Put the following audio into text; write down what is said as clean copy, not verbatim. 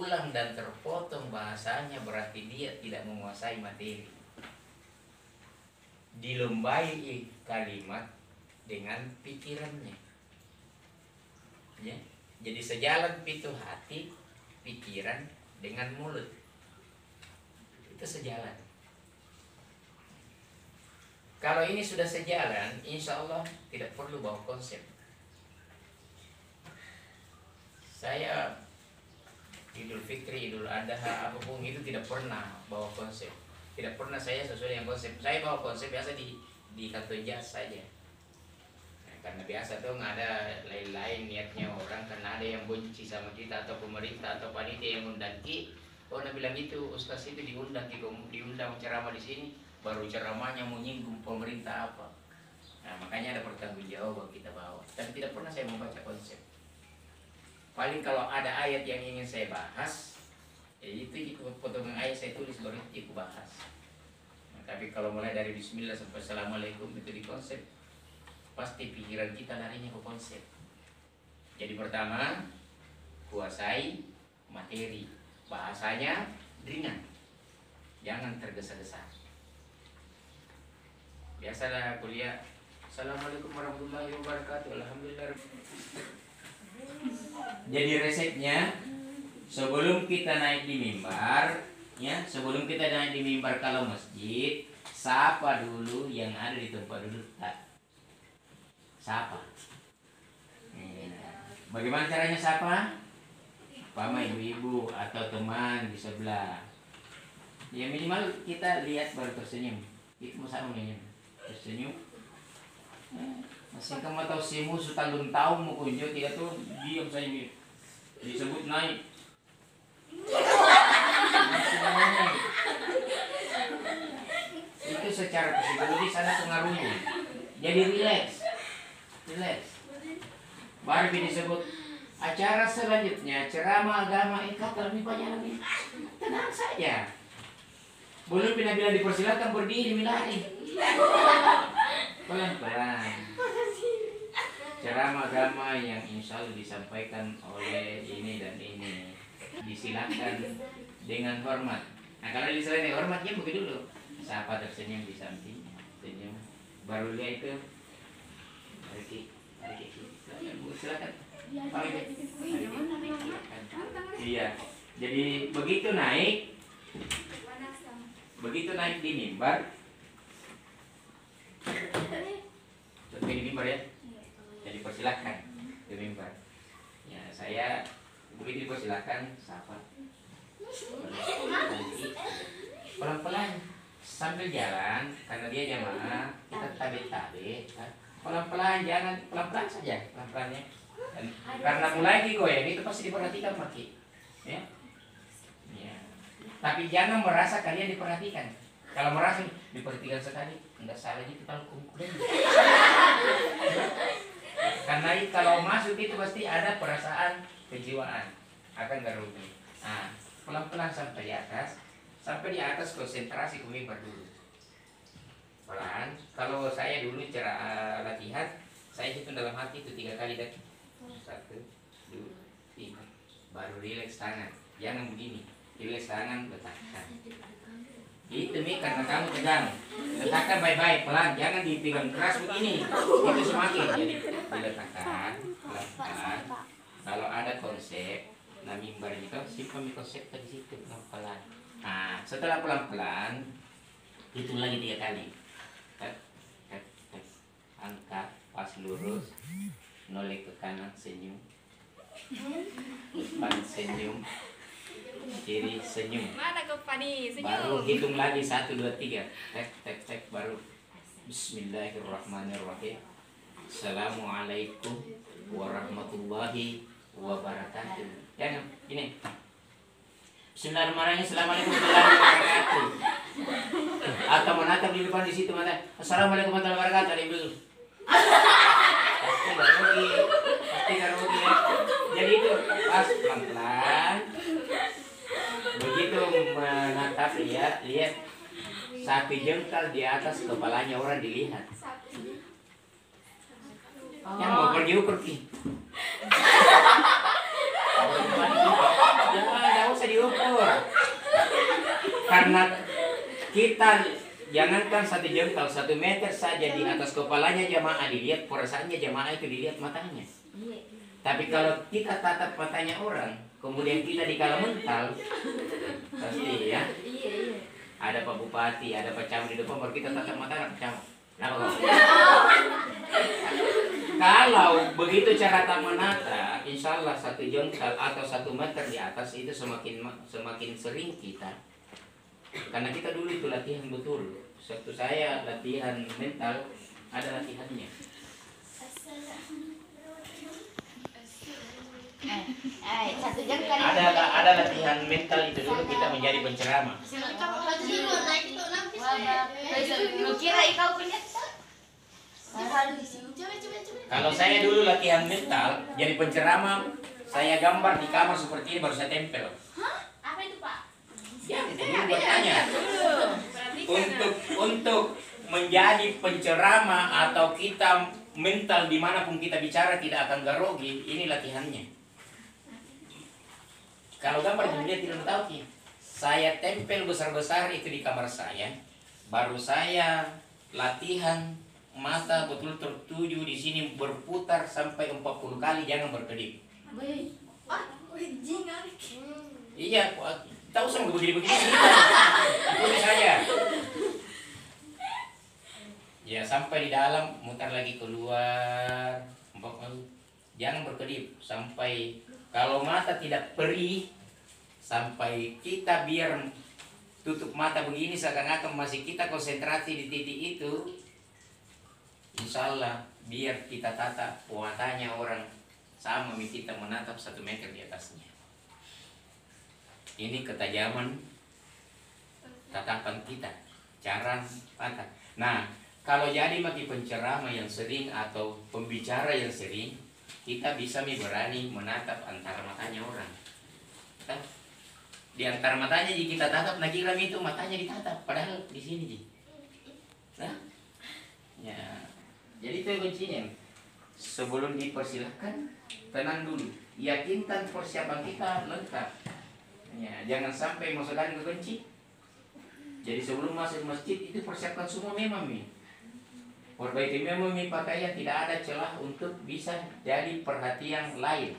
berulang dan terpotong bahasanya berarti dia tidak menguasai materi. Dilombai kalimat dengan pikirannya. Ya. Jadi sejalan pitu hati, pikiran dengan mulut. Itu sejalan. Kalau ini sudah sejalan, insya Allah tidak perlu bawa konsep. Saya Idul Fitri, Idul Adha, apapun itu tidak pernah bawa konsep. Tidak pernah saya sesuai dengan konsep. Saya bawa konsep biasa di kantor jas saja. Nah, karena biasa tuh nggak ada lain-lain niatnya orang, karena ada yang benci sama kita atau pemerintah atau panitia yang undang kita. Oh, Nabi bilang itu, Ustaz itu diundang ceramah di sini, baru ceramahnya menyinggung pemerintah apa. Nah, makanya ada pertanggungjawaban kita bawa. Dan tidak pernah saya membaca konsep. Paling kalau ada ayat yang ingin saya bahas, ya itu potongan ayat saya tulis baru itu bahas. Nah, tapi kalau mulai dari Bismillah sampai Assalamualaikum itu di konsep, pasti pikiran kita larinya ke konsep. Jadi pertama, kuasai materi, bahasanya ringan, jangan tergesa-gesa. Biasalah kuliah, Assalamualaikum warahmatullahi wabarakatuh, alhamdulillah. Jadi resepnya, sebelum kita naik di mimbar, ya, sebelum kita naik di mimbar kalau masjid, sapa dulu yang ada di tempat duduk. Sapa. Bagaimana caranya sapa? Pama ibu-ibu atau teman di sebelah. Ya minimal kita lihat baru tersenyum. Itu masalah senyum. Tersenyum. Masih kamu tahu si musuh tanggung tahu mau kunjung tidak tuh diam saja disebut naik. Itu secara psikologis ada pengaruhnya. Jadi relax. Baru disebut acara selanjutnya ceramah agama kata lebih banyak lagi. Tenang saja. Belum bilang dipersilakan berdiri milari. Pelan-pelan. Ceramah agama yang insya Allah disampaikan oleh ini dan ini disilakan dengan hormat. Nah kalau disilakan dengan hormat ya begitu dulu. Siapa tersenyum di sampingnya, senyum. Baru dia itu, silakan. Iya. Jadi begitu naik di mimbar. Contoh di mimbar ya. Jadi persilahkan di mimbar. Ya saya begitu dipersilahkan sapa. Pelan-pelan sambil jalan karena dia jamaah kita tabi-tabi. Pelan-pelan jangan pelan-pelan saja pelan-pelannya. Karena mulai digoyang itu pasti diperhatikan maki. Ya. Ya. Tapi jangan merasa kalian diperhatikan. Kalau merasa diperhatikan sekali, enggak salah itu kalau kumpulan. Karena kalau masuk itu pasti ada perasaan kejiwaan akan garugi. Nah, pelan-pelan sampai di atas konsentrasi ke mimbar dulu. Pelan. Kalau saya dulu cara latihan, saya hitung dalam hati itu 3 kali dan 1, 2, 3. Baru rileks tangan. Jangan begini. Rileks tangan, letakkan. Itu nih karena kamu tegang. Letakkan baik-baik, pelan. Jangan dipegang keras begini. Itu semakin. Jadi diletakkan pelan-pelan. Kalau ada konsep, nah mimbar itu simpan konsep di situ pelan-pelan. Nah, setelah pelan-pelan, hitung lagi 3 kali. Angkat, pas lurus, noleh ke kanan, senyum. Depan senyum. Kiri senyum. Mana ke Pani? Senyum. Baru hitung lagi 1, 2, 3. Tek baru. Bismillahirrahmanirrahim. Assalamualaikum warahmatullahi wabarakatuh. Jangan ini. Bismillahirrahmanirrahim. Assalamualaikum warahmatullahi wabarakatuh. Atau menatap di depan di situ mata. Assalamualaikum warahmatullahi wabarakatuh. Ada ibu. Pasti garugi ya. Jadi itu pas pelan-pelan. Begitu menatap lihat sapi jengkal di atas kepalanya orang dilihat. Yang mau pergi. Jangan usah Karena kita jangankan 1 jengkal, 1 meter saja di atas kepalanya jamaah dilihat, perasaannya jamaah itu dilihat matanya. Tapi kalau kita tatap matanya orang, kemudian kita dikala mental, pasti ya. Ada Pak Bupati, ada Pak Camat di depan, baru kita tatap mata Pak Camat. Kenapa kok? Kalau begitu cara tak menata, insya Allah 1 jengkal atau 1 meter di atas itu semakin sering kita. Karena kita dulu itu latihan betul. Waktu saya latihan mental, ada latihannya. Ada latihan mental itu dulu kita menjadi penceramah. Kalau saya dulu latihan mental jadi penceramah, saya gambar di kamar seperti ini baru saya tempel. Apa itu, Pak? Ya, itu bertanya. Untuk menjadi penceramah atau kita mental dimanapun kita bicara tidak akan garogi, ini latihannya. Kalau gambar dia tidak tahu ki. Saya tempel besar-besar itu di kamar saya, baru saya latihan mata betul tertuju di sini berputar sampai 40 kali, jangan berkedip. Iya, tahu sama begini-begini. Ikuti saya. Ya sampai di dalam, mutar lagi keluar, 4 kali. Jangan berkedip sampai kalau mata tidak perih, sampai kita biar tutup mata begini seakan-akan masih kita konsentrasi di titik itu. Insya Allah biar kita tatap matanya orang sama kita menatap 1 meter di atasnya. Ini ketajaman tatapan kita, cara mata. Nah, kalau jadi maki penceramah yang sering atau pembicara yang sering, kita bisa berani menatap antara matanya orang. Di antara matanya jika kita tatap, nah kira itu matanya ditatap, padahal di sini. Nah, ya. Jadi itu kuncinya. Sebelum dipersilahkan, tenang dulu. Yakinkan persiapan kita lengkap. Ya, jangan sampai masuk ke kunci. Jadi sebelum masuk masjid itu persiapkan semua memang nih. Perbaiki memang pakaian, tidak ada celah untuk bisa jadi perhatian lain.